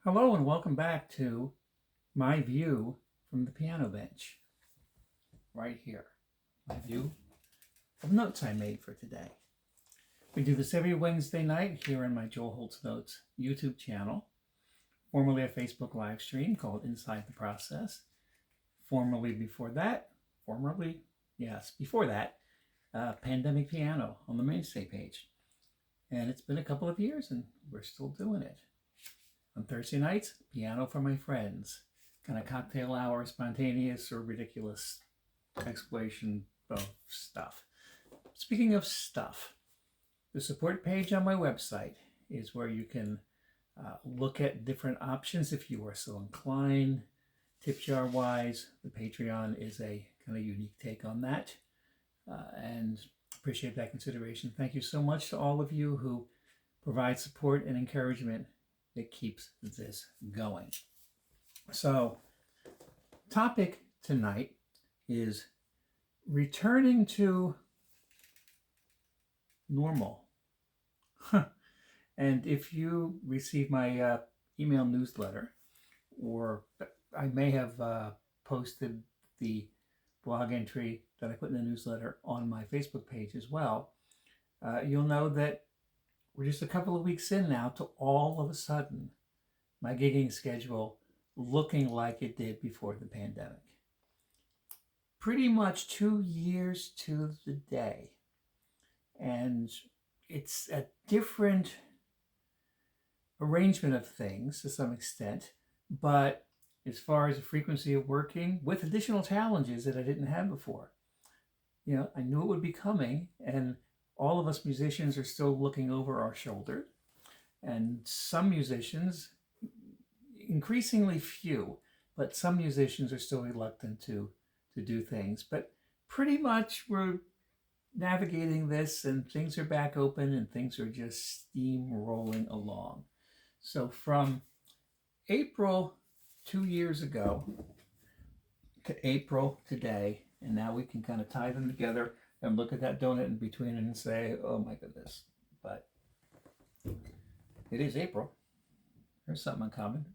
Hello and welcome back to my view from the piano bench. Right here, my view of notes I made for today. We do this every Wednesday night here on my Joel Holt's Notes YouTube channel, formerly a Facebook live stream called Inside the Process. Before that, Pandemic Piano on the Mainstay page. And it's been a couple of years and we're still doing it. On Thursday nights, piano for my friends. Kind of cocktail hour, spontaneous or ridiculous exploration of stuff. Speaking of stuff, the support page on my website is where you can look at different options if you are so inclined. Tip jar wise, the Patreon is a kind of unique take on that. And appreciate that consideration. Thank you so much to all of you who provide support and encouragement that keeps this going. So, topic tonight is returning to normal. And if you receive my email newsletter, or I may have posted the blog entry that I put in the newsletter on my Facebook page as well, you'll know that we're just a couple of weeks in now to all of a sudden my gigging schedule looking like it did before the pandemic. Pretty much 2 years to the day. And it's a different arrangement of things to some extent, but as far as the frequency of working, with additional challenges that I didn't have before. I knew it would be coming, and all of us musicians are still looking over our shoulder, and some musicians, increasingly few, but some musicians are still reluctant to do things. But pretty much we're navigating this, and things are back open, and things are just steamrolling along. So from April 2 years ago to April today, and now we can kind of tie them together and look at that donut in between and say, oh my goodness. But it is April. There's something uncommon.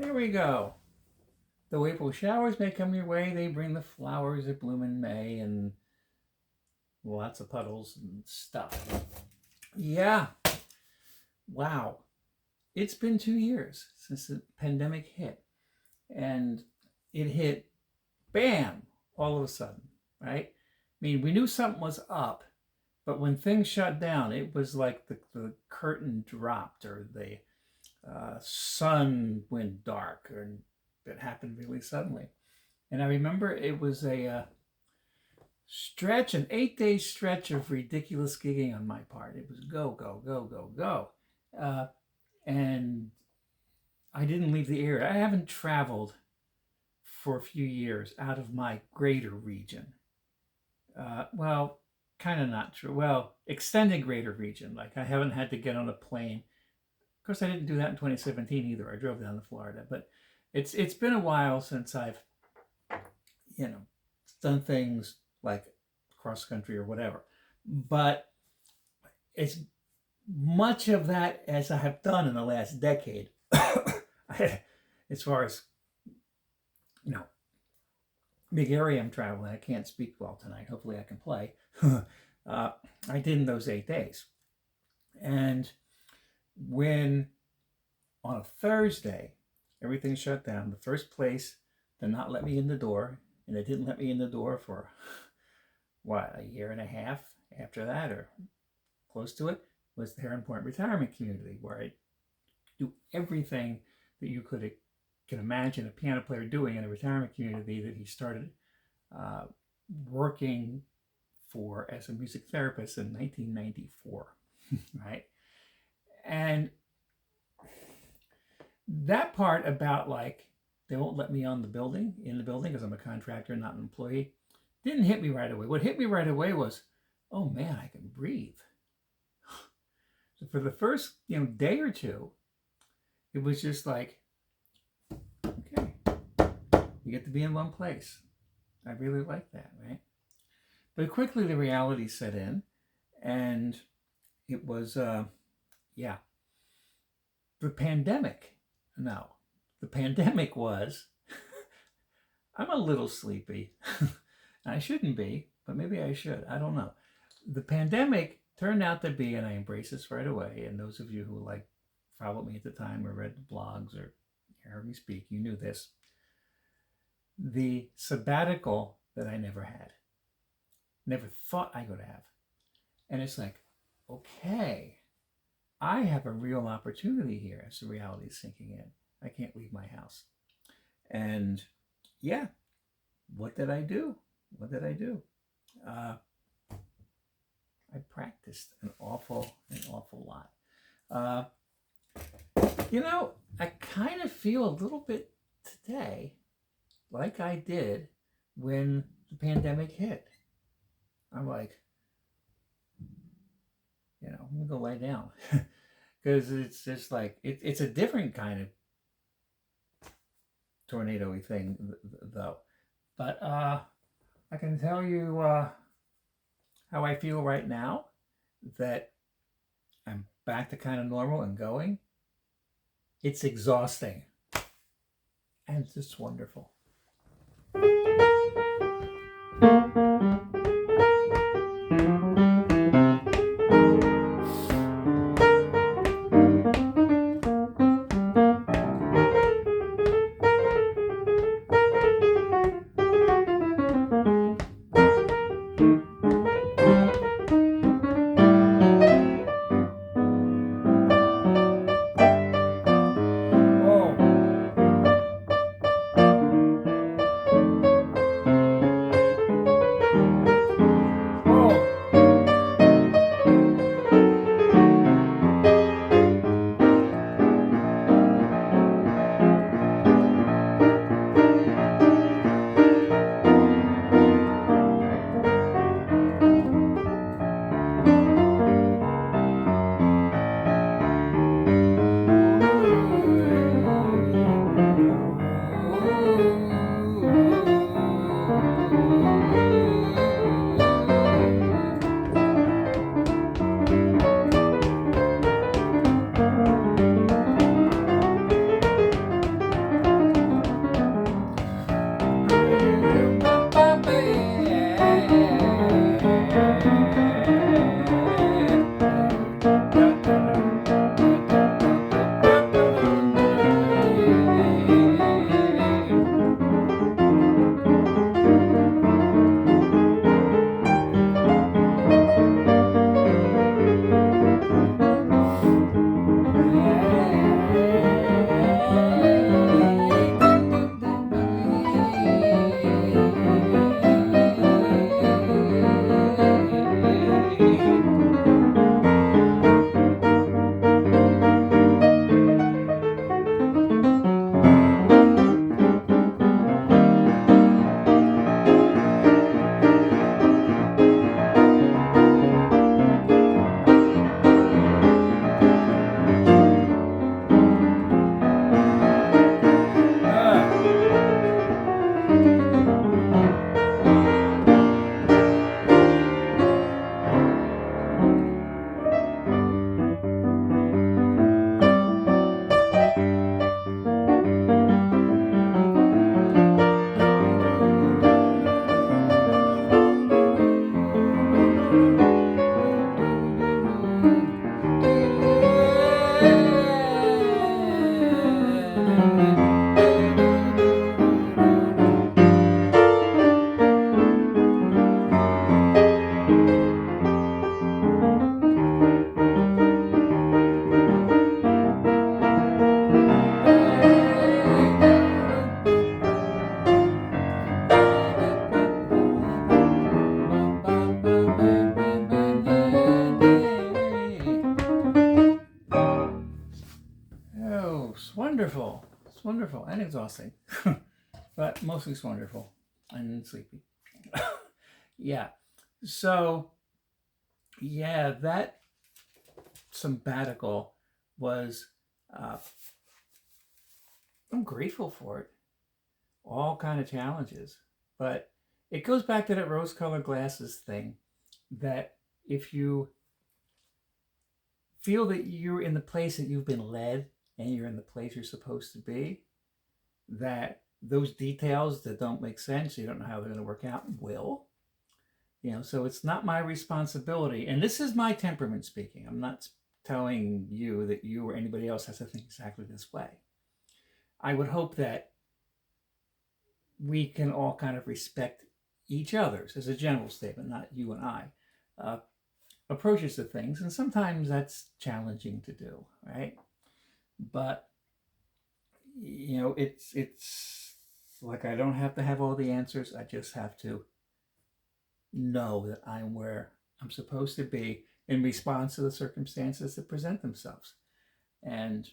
There we go. Though April showers may come your way, they bring the flowers that bloom in May and lots of puddles and stuff. Yeah. Wow. It's been 2 years since the pandemic hit. And it hit, bam, all of a sudden, right? I mean, we knew something was up, but when things shut down, it was like the curtain dropped, or the sun went dark, and it happened really suddenly. And I remember it was a stretch, an 8-day stretch of ridiculous gigging on my part. It was go, go, go, go, go. And I didn't leave the area. I haven't traveled for a few years out of my greater region. Well, kind of not true. Well, extended greater region. Like, I haven't had to get on a plane. Of course, I didn't do that in 2017 either. I drove down to Florida. But it's been a while since I've, done things like cross country or whatever. But it's much of that as I have done in the last decade. As far as, big area I'm traveling. I can't speak well tonight. Hopefully I can play. I did in those 8 days. And when on a Thursday, everything shut down, the first place to not let me in the door, and they didn't let me in the door for, a year and a half after that, or close to it, was the Heron Point Retirement Community, where I do everything that you can imagine a piano player doing in a retirement community that he started working for as a music therapist in 1994, right? And that part about, like, they won't let me in the building because I'm a contractor, not an employee, didn't hit me right away. What hit me right away was, oh man, I can breathe. So for the first, day or two, it was just like, okay, you get to be in one place. I really like that, right? But quickly the reality set in, and it was, the pandemic. No, the pandemic was, I'm a little sleepy. I shouldn't be, but maybe I should. I don't know. The pandemic turned out to be, and I embrace this right away, and those of you who followed me at the time or read the blogs or heard me speak, you knew this. The sabbatical that I never had. Never thought I would have. And it's like, okay, I have a real opportunity here as the reality is sinking in. I can't leave my house. And what did I do? I practiced an awful lot. I kind of feel a little bit today like I did when the pandemic hit. I'm like, I'm gonna go lie down because it's just like it's a different kind of tornado-y thing, though. But I can tell you how I feel right now, that I'm back to kind of normal and going. It's exhausting, and it's just wonderful. It's wonderful and exhausting, but mostly it's wonderful and sleepy. Yeah. So, yeah, that sabbatical was, I'm grateful for it. All kind of challenges, but it goes back to that rose-colored glasses thing, that if you feel that you're in the place that you've been led and you're in the place you're supposed to be, that those details that don't make sense, you don't know how they're going to work out, will. So it's not my responsibility. And this is my temperament speaking. I'm not telling you that you or anybody else has to think exactly this way. I would hope that we can all kind of respect each other's, as a general statement, not you and I, approaches to things. And sometimes that's challenging to do, right? But, it's like I don't have to have all the answers. I just have to know that I'm where I'm supposed to be in response to the circumstances that present themselves. And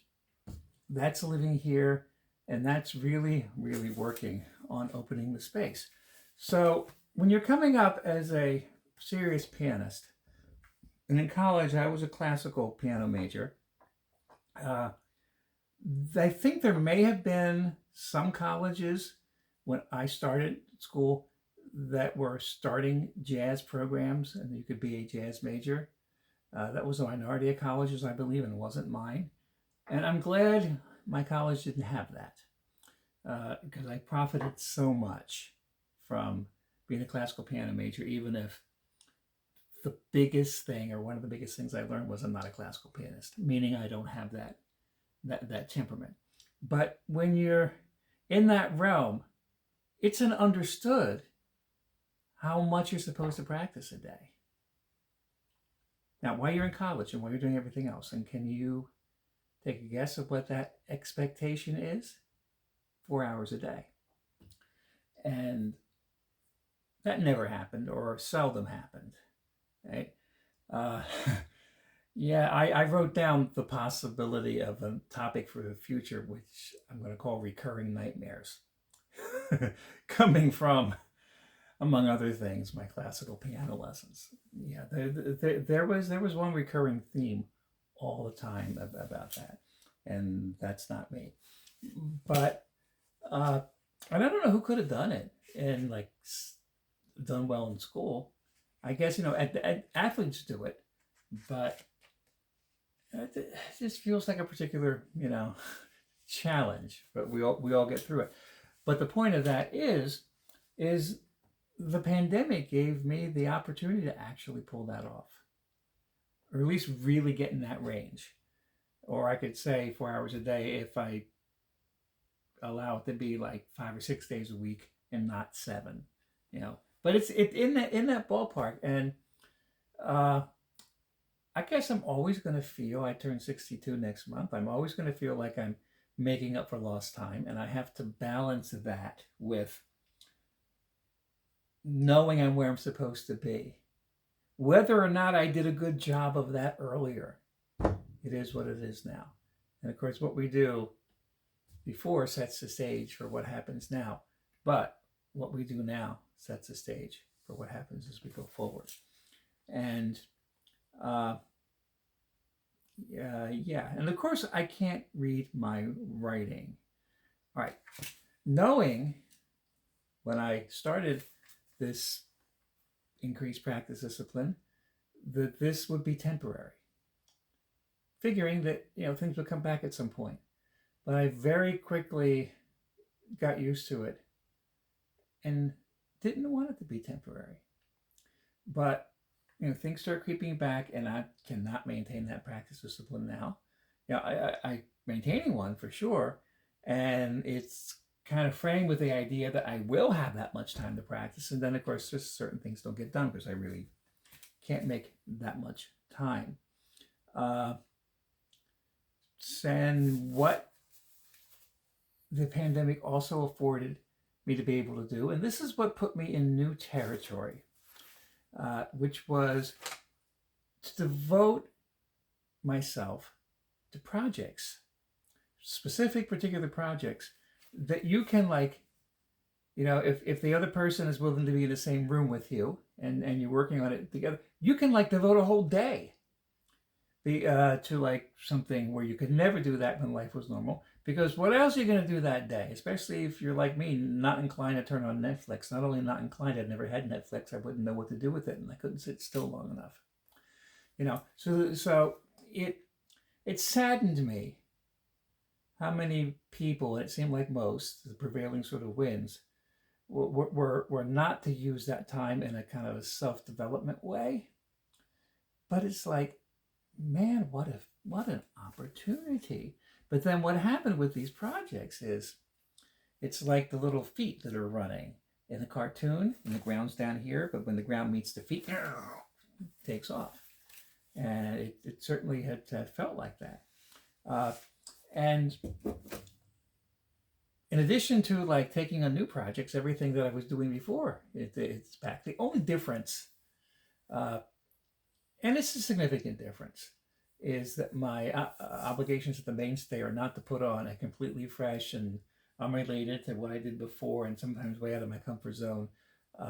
that's living here, and that's really, really working on opening the space. So when you're coming up as a serious pianist, and in college I was a classical piano major, I think there may have been some colleges when I started school that were starting jazz programs, and you could be a jazz major. That was a minority of colleges, I believe, and it wasn't mine. And I'm glad my college didn't have that, because I profited so much from being a classical piano major, even if the biggest thing, or one of the biggest things I learned, was I'm not a classical pianist, meaning I don't have that temperament. But when you're in that realm, it's an understood how much you're supposed to practice a day. Now, while you're in college and while you're doing everything else, and can you take a guess of what that expectation is? 4 hours a day. And that never happened, or seldom happened, right? Yeah, I wrote down the possibility of a topic for the future, which I'm going to call recurring nightmares, coming from, among other things, my classical piano lessons. Yeah, there was one recurring theme all the time about that, and that's not me. But and I don't know who could have done it and done well in school. I guess athletes do it, but it just feels like a particular challenge. But we all get through it. But the point of that is the pandemic gave me the opportunity to actually pull that off, or at least really get in that range. Or I could say 4 hours a day if I allow it to be like 5 or 6 days a week and not 7, But it's in that ballpark, and I guess I'm always going to feel, I turn 62 next month, I'm always going to feel like I'm making up for lost time, and I have to balance that with knowing I'm where I'm supposed to be. Whether or not I did a good job of that earlier, it is what it is now. And of course, what we do before sets the stage for what happens now. But what we do now sets the stage for what happens as we go forward. And and of course, I can't read my writing. All right. Knowing when I started this increased practice discipline that this would be temporary, figuring that things would come back at some point. But I very quickly got used to it and didn't want it to be temporary. But things start creeping back, and I cannot maintain that practice discipline now. I maintaining one for sure, and it's kind of framed with the idea that I will have that much time to practice, and then of course just certain things don't get done because I really can't make that much time. And what the pandemic also afforded me to be able to do, and this is what put me in new territory, which was to devote myself to projects. specific particular projects that you can like, if the other person is willing to be in the same room with you and you're working on it together, you can like devote a whole day to like something where you could never do that when life was normal. Because what else are you going to do that day? Especially if you're like me, not inclined to turn on Netflix. Not only not inclined, I've never had Netflix. I wouldn't know what to do with it, and I couldn't sit still long enough. So it saddened me how many people, and it seemed like most, the prevailing sort of winds, were not to use that time in a kind of a self-development way. But it's like, man, what an opportunity. But then what happened with these projects is it's like the little feet that are running in the cartoon, and the ground's down here, but when the ground meets the feet, it takes off. And it certainly had felt like that. And in addition to like taking on new projects, everything that I was doing before, it's back. The only difference, and it's a significant difference, is that my obligations at the mainstay are not to put on a completely fresh and unrelated to what I did before, and sometimes way out of my comfort zone,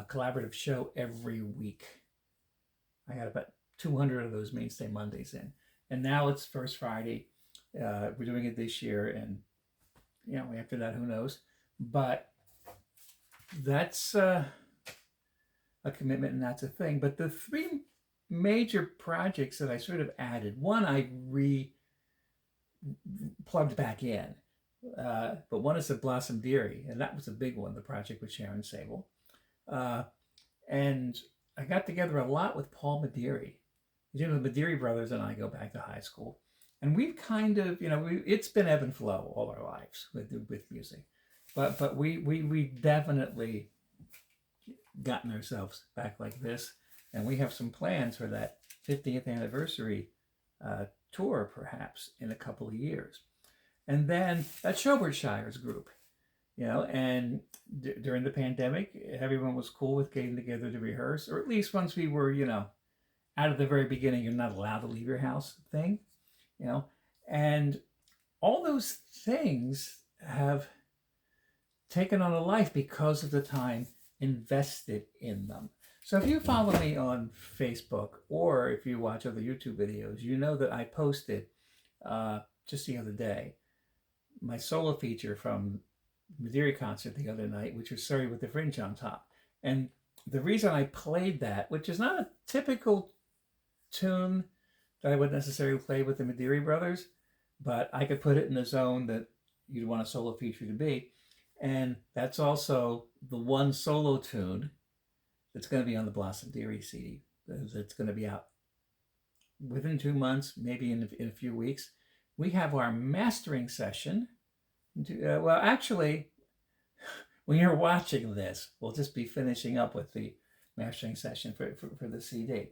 collaborative show every week. I had about 200 of those mainstay Mondays in, and now it's First Friday. We're doing it this year, and after that, who knows? But that's a commitment, and that's a thing. But the three major projects that I sort of added, one I plugged back in, but one is the Blossom Deary, and that was a big one, the project with Sharon Sable. And I got together a lot with Paul Mederi. The Mederi brothers and I go back to high school. And we've kind of, it's been ebb and flow all our lives with music. But we definitely gotten ourselves back like this. And we have some plans for that 50th anniversary tour, perhaps, in a couple of years. And then that Showbird Shires group, and during the pandemic, everyone was cool with getting together to rehearse, or at least once we were, out of the very beginning, you're not allowed to leave your house thing, and all those things have taken on a life because of the time invested in them. So if you follow me on Facebook, or if you watch other YouTube videos, you know that I posted just the other day my solo feature from Mederi concert the other night, which was Surrey with the Fringe on top. And the reason I played that, which is not a typical tune that I would necessarily play with the Mederi brothers, but I could put it in the zone that you'd want a solo feature to be. And that's also the one solo tune that's going to be on the Blossom Deary CD. That's going to be out within 2 months, maybe in a few weeks. We have our mastering session. Well, actually, when you're watching this, we'll just be finishing up with the mastering session for the CD.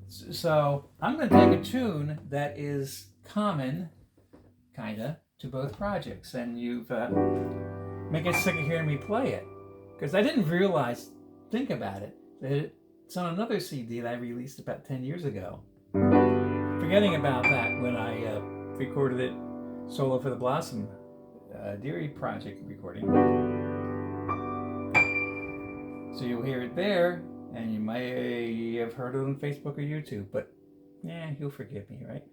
So I'm going to take a tune that is common, kind of, to both projects. And you've may get sick of hearing me play it, because I didn't realize, think about it, that it's on another CD that I released about 10 years ago. Forgetting about that when I recorded it solo for the Blossom Deary project recording. So you'll hear it there, and you may have heard it on Facebook or YouTube, but you'll forgive me, right?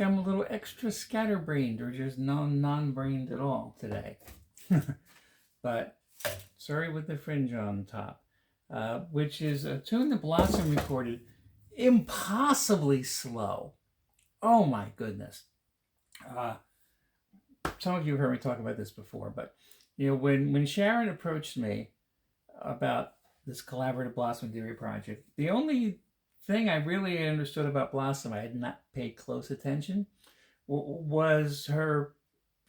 like I'm a little extra scatterbrained or just non-brained at all today. But sorry with the fringe on top, which is a tune that Blossom recorded impossibly slow. Oh my goodness. Some of you have heard me talk about this before, but when Sharon approached me about this collaborative Blossom Theory project, the only thing I really understood about Blossom, I had not paid close attention, was her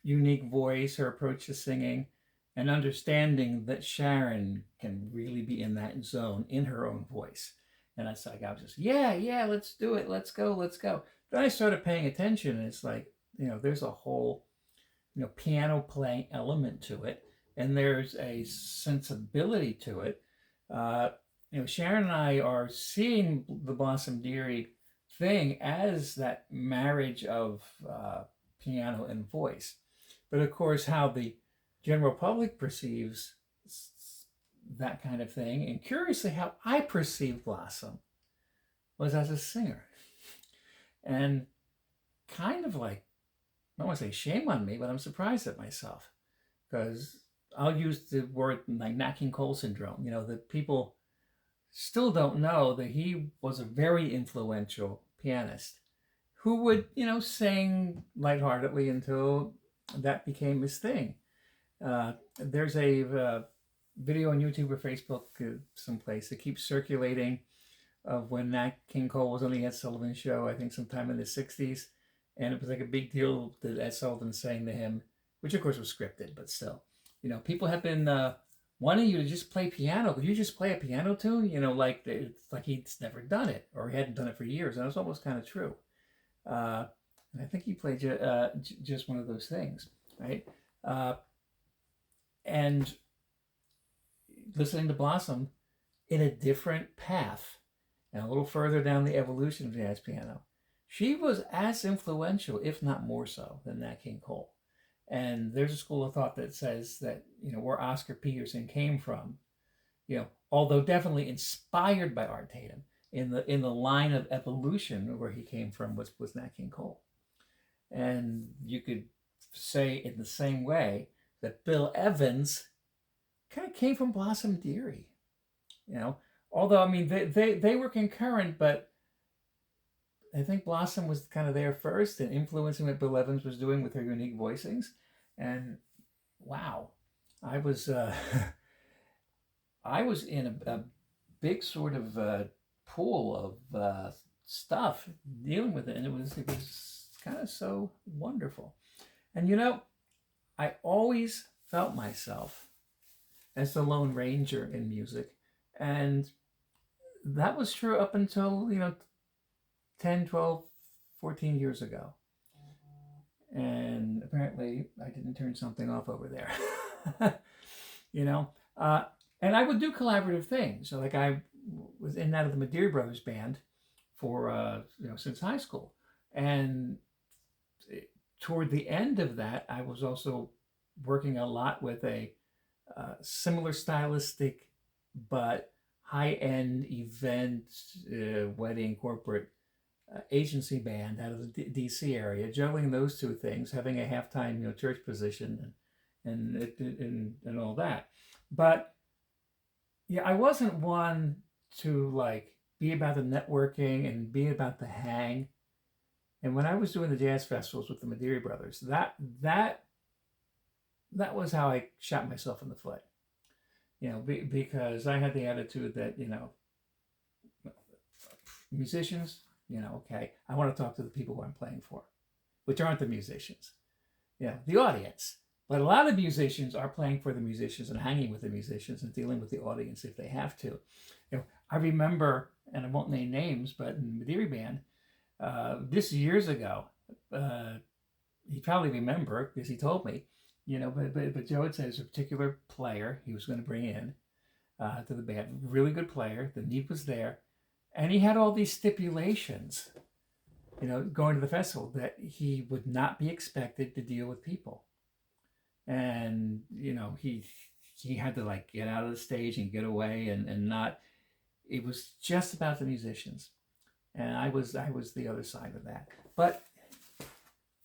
unique voice, her approach to singing, and understanding that Sharon can really be in that zone in her own voice. And I was just, yeah, let's do it. Let's go. Then I started paying attention, and it's like, there's a whole, piano playing element to it, and there's a sensibility to it. Sharon and I are seeing the Blossom Dearie thing as that marriage of piano and voice. But of course, how the general public perceives that kind of thing, and curiously, how I perceived Blossom was as a singer. And kind of like, I don't want to say shame on me, but I'm surprised at myself, because I'll use the word like Nat King Cole syndrome. That people still don't know that he was a very influential pianist who would, sing lightheartedly until that became his thing. There's a video on YouTube or Facebook someplace that keeps circulating of when Nat King Cole was on the Ed Sullivan Show, I think sometime in the 60s. And it was like a big deal that Ed Sullivan sang to him, which of course was scripted, but still. People have been wanting you to just play piano. Could you just play a piano tune? It's like he's never done it, or he hadn't done it for years. And it was almost kind of true. And I think he played just one of those things, right? And listening to Blossom in a different path and a little further down the evolution of jazz piano, she was as influential, if not more so, than Nat King Cole. And there's a school of thought that says that, where Oscar Peterson came from, although definitely inspired by Art Tatum, in the line of evolution where he came from was Nat King Cole. And you could say in the same way that Bill Evans kind of came from Blossom Dearie. Although, they were concurrent, but I think Blossom was kind of there first and influencing what Bill Evans was doing with her unique voicings. And wow, I was in a big sort of pool of stuff dealing with it, and it was kind of so wonderful. And I always felt myself as the Lone Ranger in music, and that was true up until 10, 12, 14 years ago. And apparently I didn't turn something off over there. And I would do collaborative things. So like I was in that of the Madeira Brothers band for since high school. And toward the end of that, I was also working a lot with a similar stylistic but high-end event, wedding, corporate agency band out of the DC area, juggling those two things, having a half-time church position and all that. But yeah, I wasn't one to like be about the networking and be about the hang. And when I was doing the jazz festivals with the Madeira Brothers, that was how I shot myself in the foot. Because I had the attitude that musicians, okay, I want to talk to the people who I'm playing for, which aren't the musicians, the audience. But a lot of musicians are playing for the musicians and hanging with the musicians and dealing with the audience if they have to. I remember, and I won't name names, but in the Madeira band, this years ago, he probably remember because he told me, but Joe had said there's a particular player he was going to bring in to the band, really good player. The need was there. And he had all these stipulations, going to the festival, that he would not be expected to deal with people. And, he had to like get out of the stage and get away and not, it was just about the musicians. And I was the other side of that. But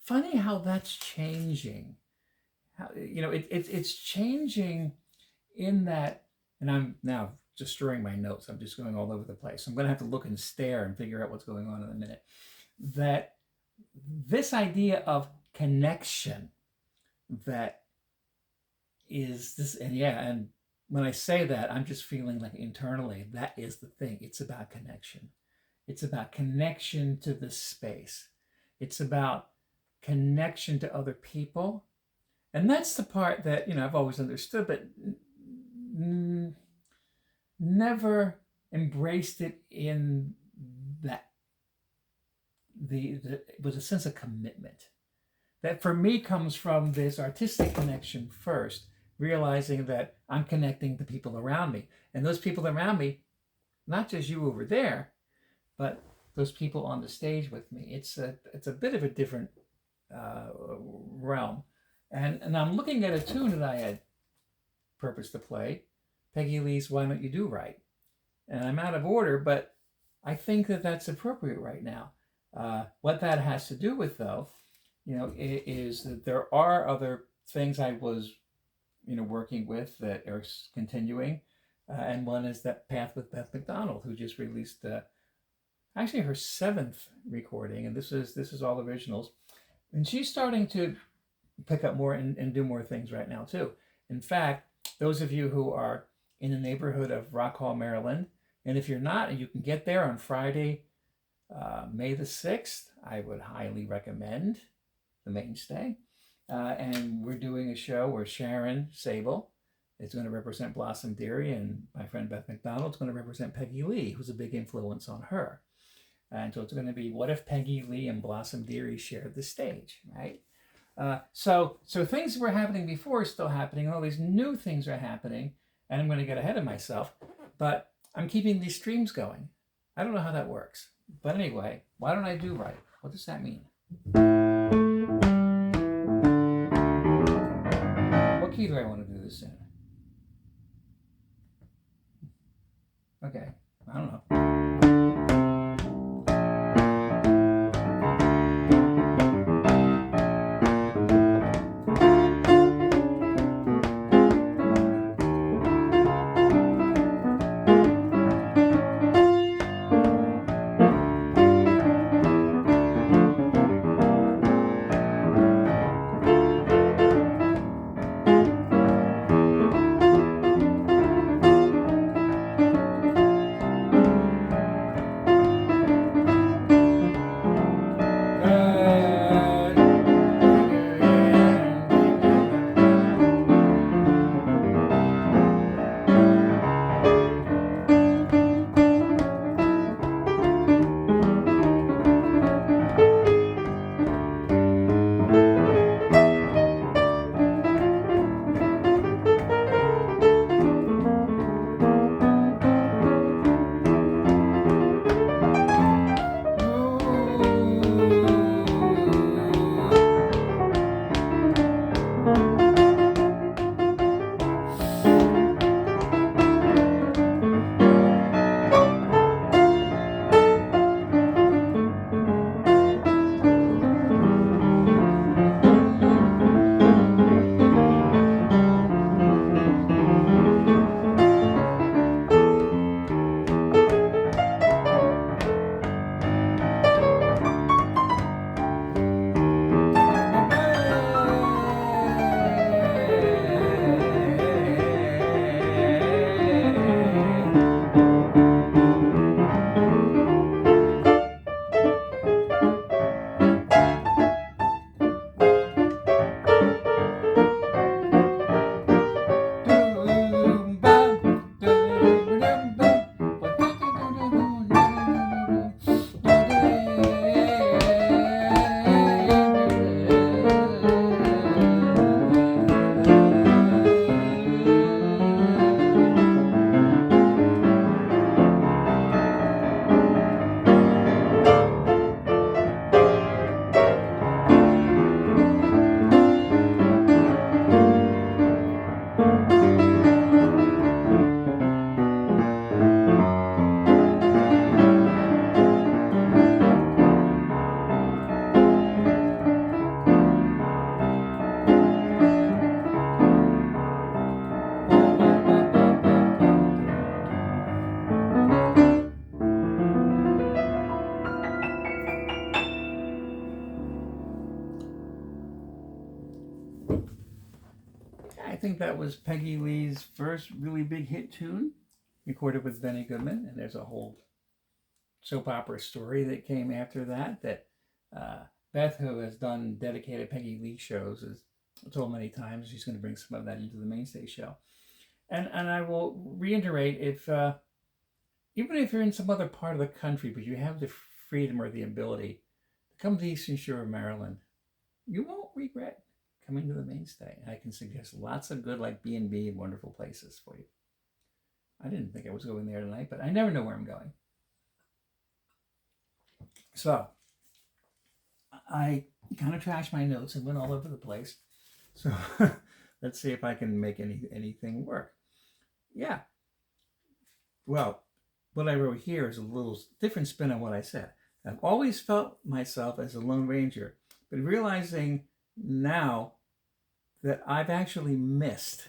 funny how that's changing. How, it's changing in that, and I'm now destroying my notes. I'm just going all over the place. I'm going to have to look and stare and figure out what's going on in a minute. That this idea of connection, that is this, and when I say that, I'm just feeling like internally that is the thing. It's about connection. It's about connection to the space. It's about connection to other people. And that's the part that, I've always understood, but never embraced it in that it was a sense of commitment that for me comes from this artistic connection first, realizing that I'm connecting to people around me, and those people around me, not just you over there, but those people on the stage with me. It's a bit of a different realm, and I'm looking at a tune that I had purposed to play, Peggy Lee's "Why Don't You Do Right," and I'm out of order, but I think that that's appropriate right now. What that has to do with, though, is that there are other things I was, working with that are continuing, and one is that Path with Beth Mcdonald, who just released actually her 7th recording, and this is all originals, and she's starting to pick up more and do more things right now too. In fact, those of you who are in the neighborhood of Rock Hall, Maryland, and if you're not, and you can get there on Friday, May the 6th, I would highly recommend the Mainstay. And we're doing a show where Sharon Sable is going to represent Blossom Dearie, and my friend Beth Mcdonald is going to represent Peggy Lee, who's a big influence on her. And so it's going to be, what if Peggy Lee and Blossom Dearie shared the stage, right? So things were happening before are still happening. All these new things are happening, and I'm going to get ahead of myself, but I'm keeping these streams going. I don't know how that works. But anyway, why don't I do right? What does that mean? What key do I want to do this in? Okay, I don't know. think that was Peggy Lee's first really big hit tune, recorded with Benny Goodman. And there's a whole soap opera story that came after that. Beth, who has done dedicated Peggy Lee shows, has told many times she's going to bring some of that into the mainstay show. And I will reiterate, if even if you're in some other part of the country, but you have the freedom or the ability to come to the Eastern Shore of Maryland, you won't regret coming to the mainstay. I can suggest lots of good, like B&B and wonderful places for you. I didn't think I was going there tonight, but I never know where I'm going. So I kind of trashed my notes and went all over the place. So let's see if I can make anything work. Yeah. Well, what I wrote here is a little different spin on what I said. I've always felt myself as a Lone Ranger, but realizing now that I've actually missed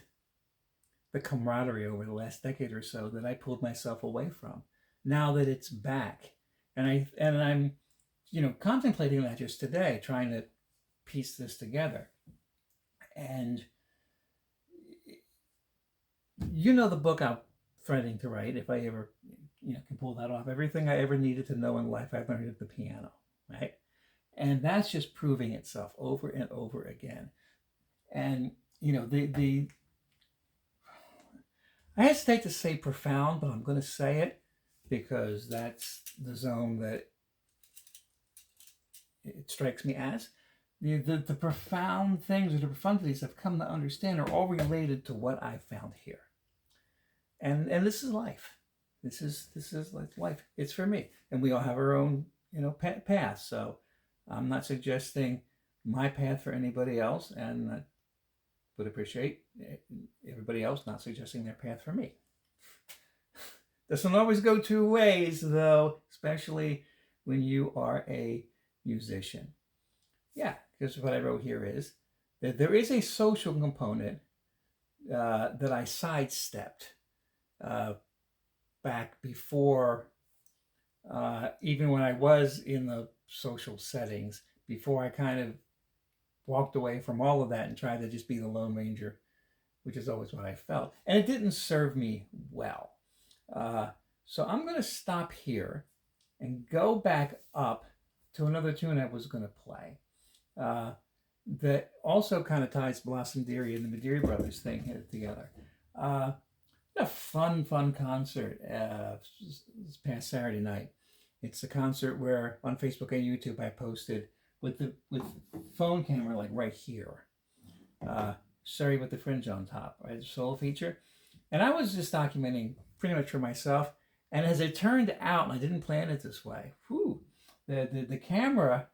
the camaraderie over the last decade or so that I pulled myself away from. Now that it's back, and I'm, contemplating that just today, trying to piece this together. And the book I'm threading to write, if I ever, can pull that off. Everything I ever needed to know in life, I've learned at the piano, right? And that's just proving itself over and over again. And, I hesitate to say profound, but I'm going to say it because that's the zone that it strikes me as. The profound things or the profundities I've come to understand are all related to what I found here. And this is life. This is like life. It's for me. And we all have our own, path. So I'm not suggesting my path for anybody else, and I would appreciate everybody else not suggesting their path for me. Doesn't always go two ways, though, especially when you are a musician. Yeah, because what I wrote here is that there is a social component that I sidestepped back before, even when I was in the social settings, before I kind of walked away from all of that and tried to just be the Lone Ranger, which is always what I felt. And it didn't serve me well. So I'm going to stop here and go back up to another tune I was going to play that also kind of ties Blossom Dearie and the Mederi Brothers thing here together. A fun concert this past Saturday night. It's a concert where on Facebook and YouTube I posted with phone camera like right here. Sorry, with the fringe on top, right? Solo feature. And I was just documenting pretty much for myself. And as it turned out, and I didn't plan it this way, the camera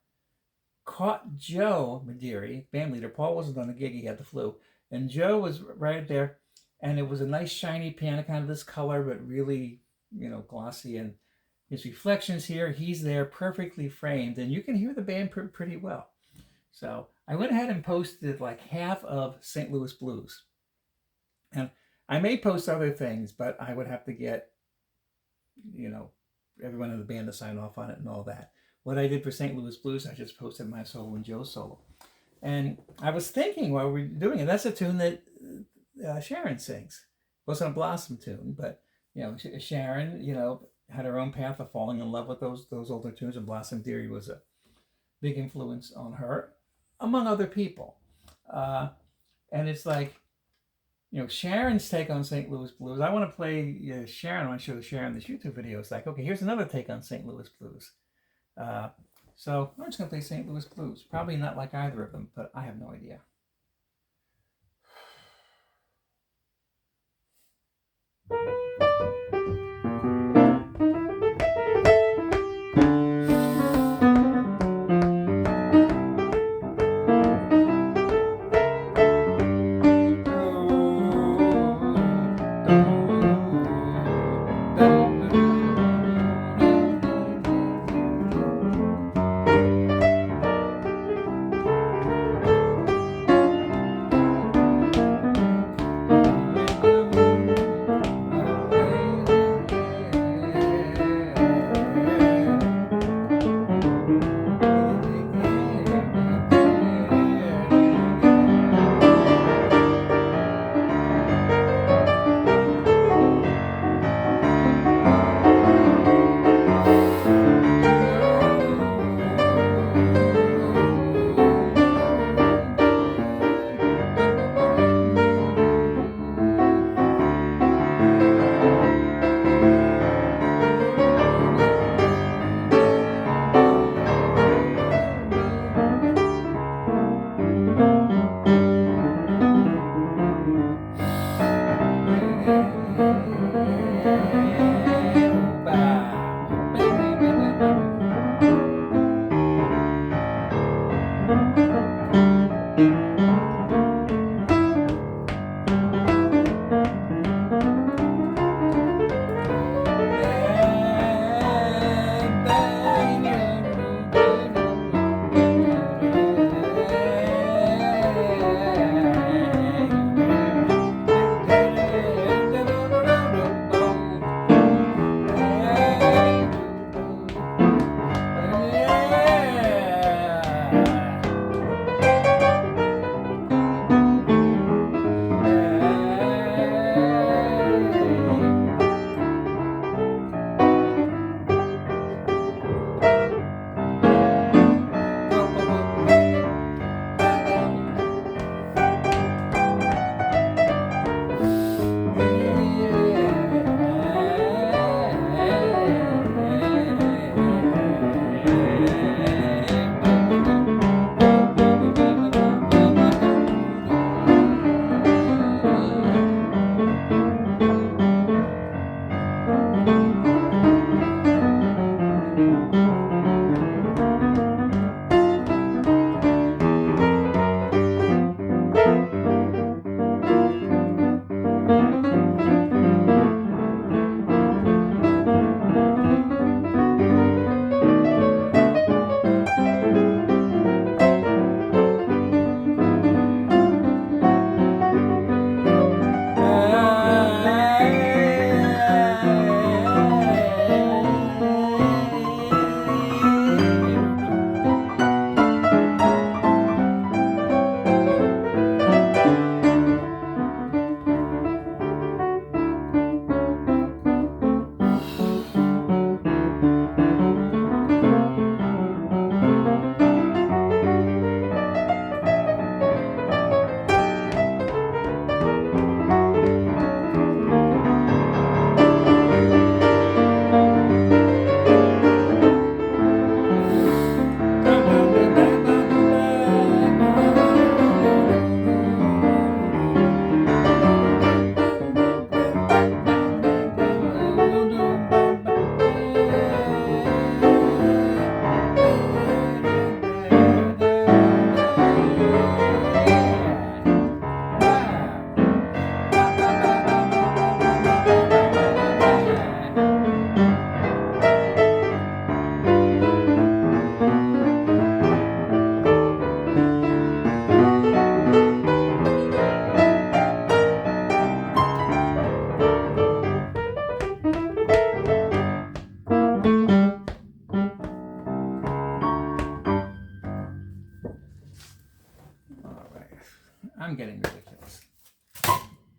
caught Joe Mederi, band leader. Paul wasn't on the gig, he had the flu. And Joe was right there. And it was a nice shiny piano, kind of this color, but really, glossy. And his reflections here, he's there perfectly framed. And you can hear the band pretty well. So I went ahead and posted like half of St. Louis Blues. And I may post other things, but I would have to get, everyone in the band to sign off on it and all that. What I did for St. Louis Blues, I just posted my solo and Joe's solo. And I was thinking while we were doing it, that's a tune that Sharon sings. It wasn't a Blossom tune, but, Sharon, had her own path of falling in love with those older tunes, and Blossom Dearie was a big influence on her, among other people. And it's like, Sharon's take on St. Louis Blues. I want to play Sharon. I want to show Sharon this YouTube video. It's like, okay, here's another take on St. Louis Blues. So I'm just going to play St. Louis Blues. Probably not like either of them, but I have no idea.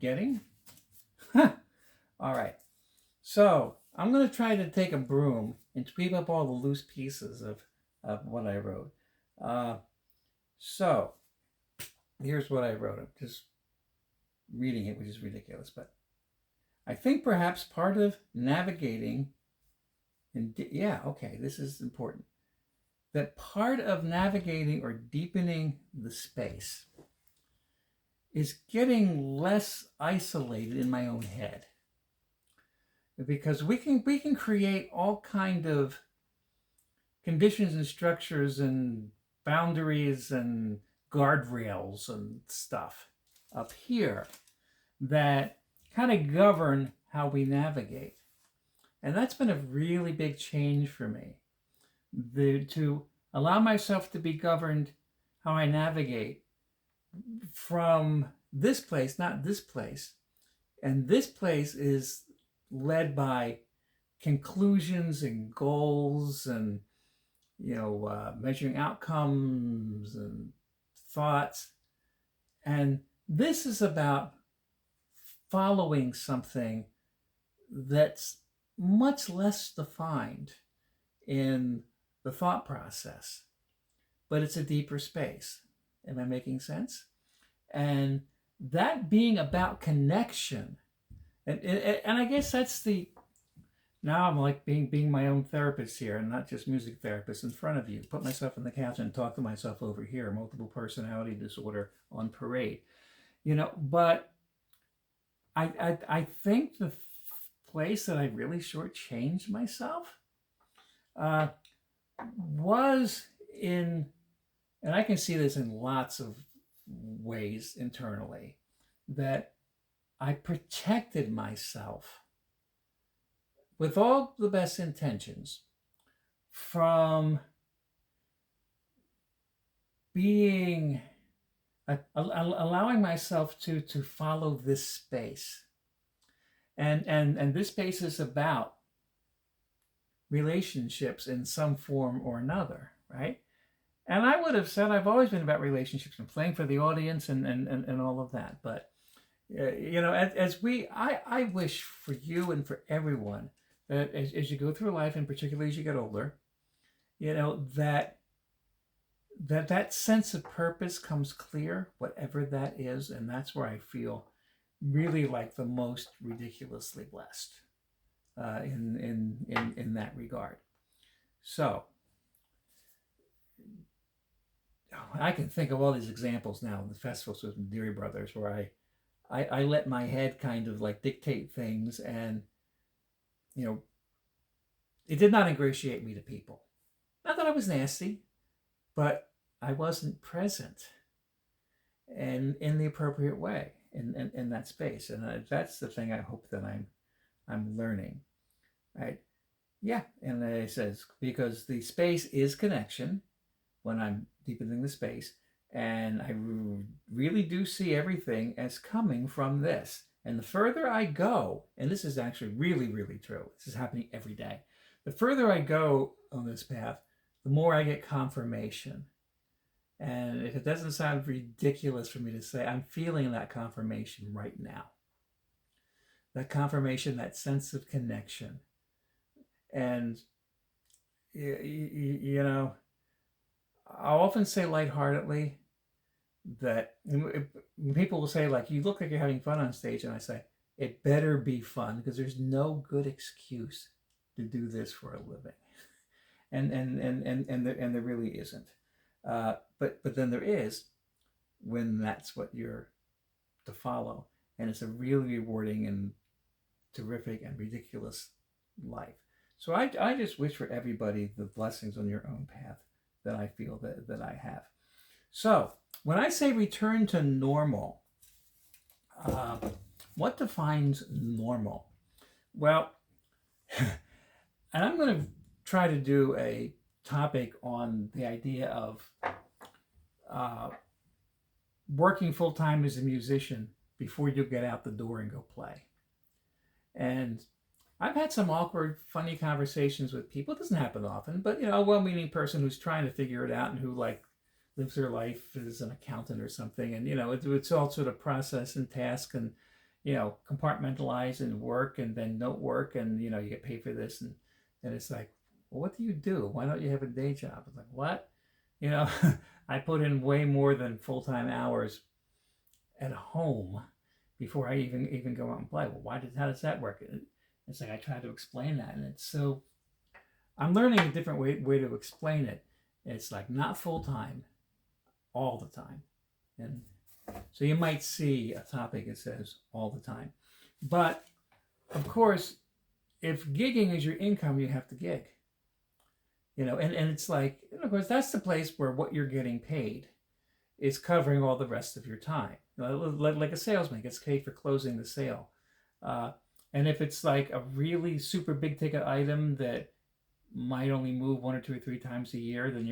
getting? All right. So I'm going to try to take a broom and sweep up all the loose pieces of what I wrote. So here's what I wrote. I'm just reading it, which is ridiculous, but I think perhaps part of navigating, and yeah, okay, this is important, that part of navigating or deepening the space is getting less isolated in my own head. Because we can create all kind of conditions and structures and boundaries and guardrails and stuff up here that kind of govern how we navigate. And that's been a really big change for me. To allow myself to be governed how I navigate from this place, not this place. And this place is led by conclusions and goals and, measuring outcomes and thoughts. And this is about following something that's much less defined in the thought process, but it's a deeper space. Am I making sense? And that being about connection, and I guess that's now I'm like being my own therapist here and not just music therapist in front of you. Put myself on the couch and talk to myself over here, multiple personality disorder on parade. But I think the place that I really shortchanged myself was in, and I can see this in lots of ways internally, that I protected myself with all the best intentions from being, allowing myself to follow this space. And this space is about relationships in some form or another, right? And I would have said I've always been about relationships and playing for the audience and all of that. But, I wish for you and for everyone that as you go through life, and particularly as you get older, that sense of purpose comes clear, whatever that is. And that's where I feel really like the most ridiculously blessed in that regard. So I can think of all these examples now in the festivals with Deary Brothers where I let my head kind of like dictate things, and it did not ingratiate me to people. Not that I was nasty, but I wasn't present and in the appropriate way in that space. And that's the thing I hope that I'm learning, right? Yeah, and it says, because the space is connection when I'm deepening the space, and I really do see everything as coming from this. And the further I go, and this is actually really, really true, this is happening every day. The further I go on this path, the more I get confirmation. And if it doesn't sound ridiculous for me to say, I'm feeling that confirmation right now. That confirmation, that sense of connection. And, I'll often say lightheartedly that people will say, like, you look like you're having fun on stage. And I say, it better be fun, because there's no good excuse to do this for a living. And there really isn't. But then there is, when that's what you're to follow. And it's a really rewarding and terrific and ridiculous life. So I just wish for everybody the blessings on your own path that I feel that I have. So when I say return to normal, what defines normal? Well, and I'm going to try to do a topic on the idea of working full-time as a musician before you get out the door and go play. And I've had some awkward, funny conversations with people. It doesn't happen often, but a well-meaning person who's trying to figure it out and who lives their life as an accountant or something. And it's all sort of process and task, and compartmentalize and work and then don't work, and you get paid for this, and it's like, well, what do you do? Why don't you have a day job? It's like, what? You know, I put in way more than full-time hours at home before I even go out and play. Well, how does that work? It's like I try to explain that, and it's so I'm learning a different way to explain it. It's like not full-time all the time. And so you might see a topic that says all the time. But of course, if gigging is your income, you have to gig. And it's like, of course, that's the place where what you're getting paid is covering all the rest of your time. Like a salesman gets paid for closing the sale. And if it's like a really super big ticket item that might only move 1 or 2 or 3 times a year, then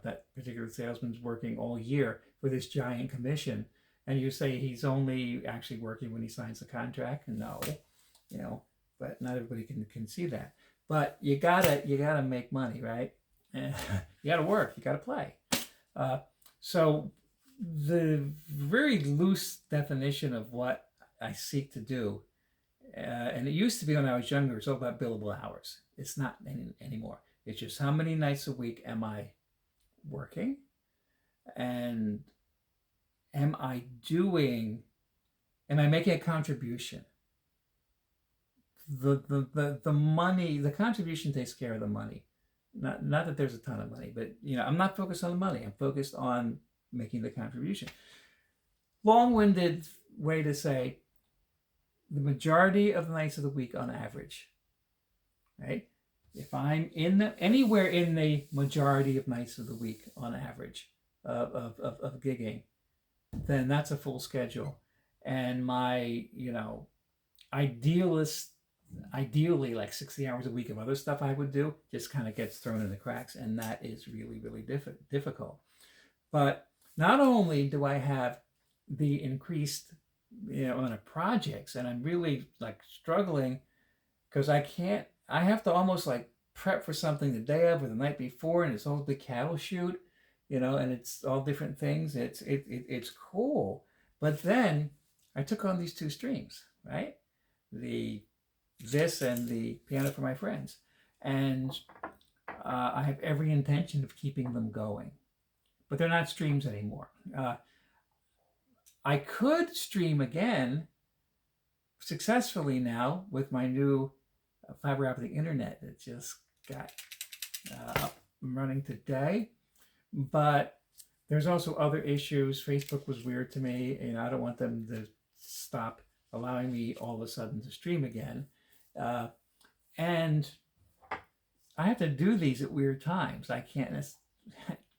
that particular salesman's working all year for this giant commission. And you say he's only actually working when he signs the contract. No, but not everybody can see that. But you gotta make money, right? You gotta work, you gotta play. So the very loose definition of what I seek to do, and it used to be when I was younger, it's all about billable hours. It's not anymore. It's just how many nights a week am I working, and am I making a contribution? The money, the contribution takes care of the money. Not that there's a ton of money, but I'm not focused on the money. I'm focused on making the contribution. Long-winded way to say the majority of the nights of the week on average, right? If I'm anywhere in the majority of nights of the week on average of gigging, then that's a full schedule. And my, ideally like 60 hours a week of other stuff I would do just kind of gets thrown in the cracks, and that is really, really difficult. But not only do I have the increased amount of projects, and I'm really like struggling because I have to almost like prep for something the day of or the night before, and it's all the cattle shoot, and it's all different things. It's cool. But then I took on these 2 streams, right? This and the piano for my friends. And I have every intention of keeping them going. But they're not streams anymore. I could stream again successfully now with my new fiber optic internet that just got up and running today. But there's also other issues. Facebook was weird to me. I don't want them to stop allowing me all of a sudden to stream again. And I have to do these at weird times. I can't. It's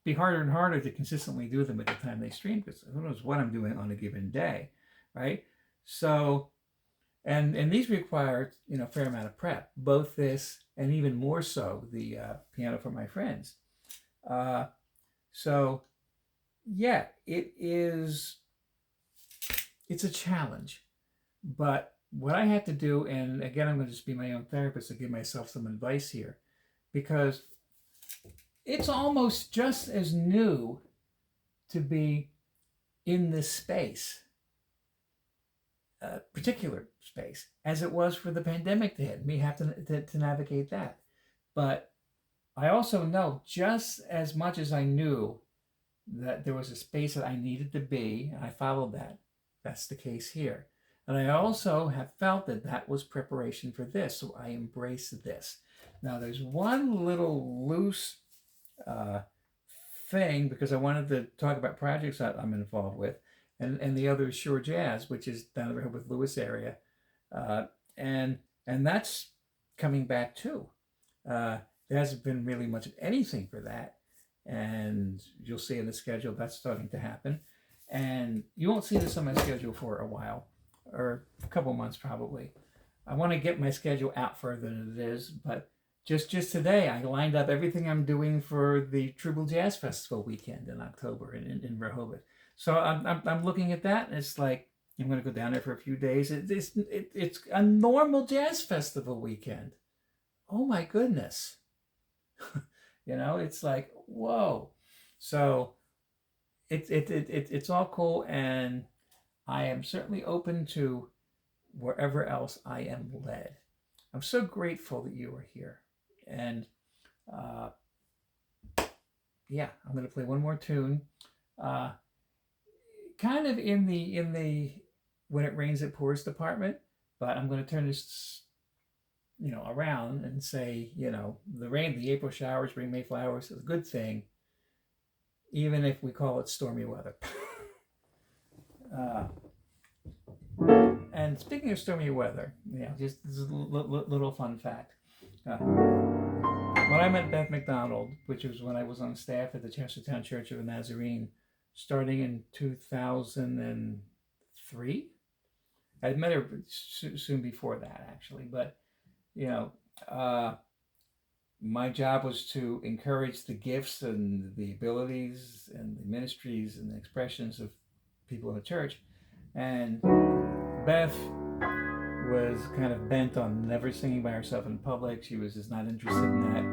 be harder and harder to consistently do them at the time they stream, because who knows what I'm doing on a given day, right? So, and these require a fair amount of prep. Both this and even more so the piano for my friends. So, yeah, it's a challenge, but what I have to do, and again, I'm going to just be my own therapist to give myself some advice here, because it's almost just as new to be in this space, particular space, as it was for the pandemic to hit. Me have to navigate that. But I also know, just as much as I knew that there was a space that I needed to be, and I followed that. That's the case here. And I also have felt that that was preparation for this, so I embraced this. Now, there's one little loose thing, because I wanted to talk about projects that I'm involved with, and the other is Sure Jazz, which is down the road with Lewis area, and that's coming back too. There hasn't been really much of anything for that, and you'll see in the schedule that's starting to happen, and you won't see this on my schedule for a while, or a couple months probably. I want to get my schedule out further than it is, but just today I lined up everything I'm doing for the Tribble Jazz Festival weekend in October in Rehoboth. So I'm looking at that, and it's like, I'm going to go down there for a few days. It's a normal jazz festival weekend. Oh my goodness. It's like, whoa. So it's all cool, and I am certainly open to wherever else I am led. I'm so grateful that you are here. And yeah, I'm going to play one more tune. Kind of in the when it rains it pours department, but I'm going to turn this around and say, the April showers bring May flowers is a good thing, even if we call it stormy weather. And speaking of stormy weather, just this is a little fun fact. When I met Beth Mcdonald, which was when I was on staff at the Chestertown Church of the Nazarene, starting in 2003. I'd met her soon before that, actually, but my job was to encourage the gifts and the abilities and the ministries and the expressions of people in the church. And Beth was kind of bent on never singing by herself in public. She was just not interested in that.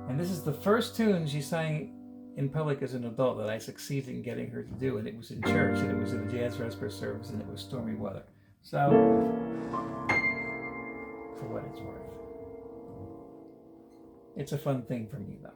And this is the first tune she sang in public as an adult that I succeeded in getting her to do. And it was in church, and it was in a jazz vesper service, and it was stormy weather. So, for what it's worth. It's a fun thing for me, though.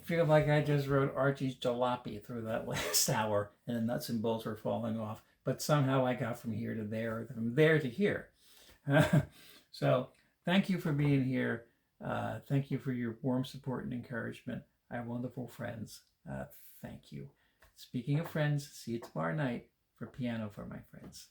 feel like I just wrote Archie's Jalopy through that last hour, and the nuts and bolts were falling off. But somehow I got from here to there, from there to here. So thank you for being here. Thank you for your warm support and encouragement. I have wonderful friends. Thank you. Speaking of friends, see you tomorrow night for Piano for My Friends.